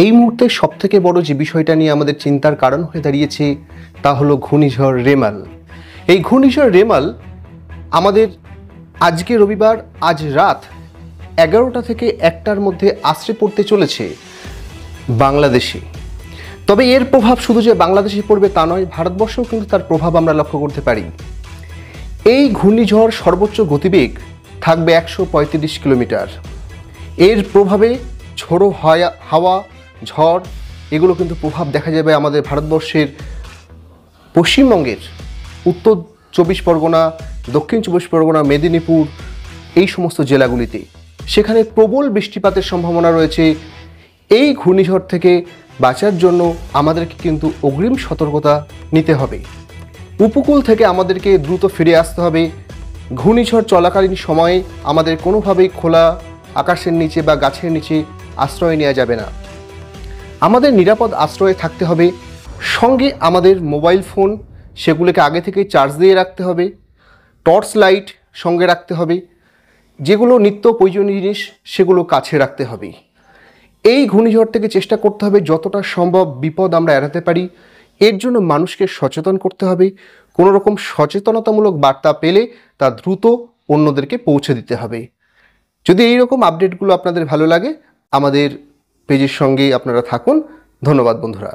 এই মুহূর্তে সবথেকে বড় যে বিষয়টা নিয়ে আমাদের চিন্তার কারণ হয়ে দাঁড়িয়েছে তা হলো ঘূর্ণিঝড় রেমাল। এই ঘূর্ণিঝড় রেমাল আমাদের আজকে রবিবার আজ রাত 11টা থেকে 1টার মধ্যে আছড়ে পড়তে চলেছে বাংলাদেশে। তবে এর প্রভাব শুধু যে বাংলাদেশে পড়বে তা নয়, ভারতবর্ষেও কিন্তু তার প্রভাব আমরা লক্ষ্য করতে পারি। এই ঘূর্ণিঝড় সর্বোচ্চ গতিবেগ থাকবে 135 কিলোমিটার। এর প্রভাবে ঝোড়ো হাওয়া, ঝড় এগুলো কিন্তু প্রভাব দেখা যাবে আমাদের ভারতবর্ষের পশ্চিমবঙ্গের উত্তর 24 পরগনা, দক্ষিণ 24 পরগনা, মেদিনীপুর এই সমস্ত জেলাগুলিতে। সেখানে প্রবল বৃষ্টিপাতের সম্ভাবনা রয়েছে। এই ঘূর্ণিঝড় থেকে বাঁচার জন্য আমাদেরকে কিন্তু অগ্রিম সতর্কতা নিতে হবে। উপকূল থেকে আমাদেরকে দ্রুত ফিরে আসতে হবে। ঘূর্ণিঝড় চলাকালীন সময়ে আমাদের কোনোভাবেই খোলা আকাশের নিচে বা গাছের নিচে আশ্রয় নেওয়া যাবে না। আমাদের নিরাপদ আশ্রয়ে থাকতে হবে। সঙ্গে আমাদের মোবাইল ফোন সেগুলোকে আগে থেকে চার্জ দিয়ে রাখতে হবে। টর্চ লাইট সঙ্গে রাখতে হবে। যেগুলো নিত্য প্রয়োজনীয় জিনিস সেগুলো কাছে রাখতে হবে। এই ঘূর্ণিঝড় থেকে চেষ্টা করতে হবে যতটা সম্ভব বিপদ আমরা এড়াতে পারি। এর জন্য মানুষকে সচেতন করতে হবে। কোনো রকম সচেতনতামূলক বার্তা পেলে তা দ্রুত অন্যদেরকে পৌঁছে দিতে হবে। যদি এই রকম আপডেটগুলো আপনাদের ভালো লাগে, আমাদের পেজের সঙ্গেই আপনারা থাকুন। ধন্যবাদ বন্ধুরা।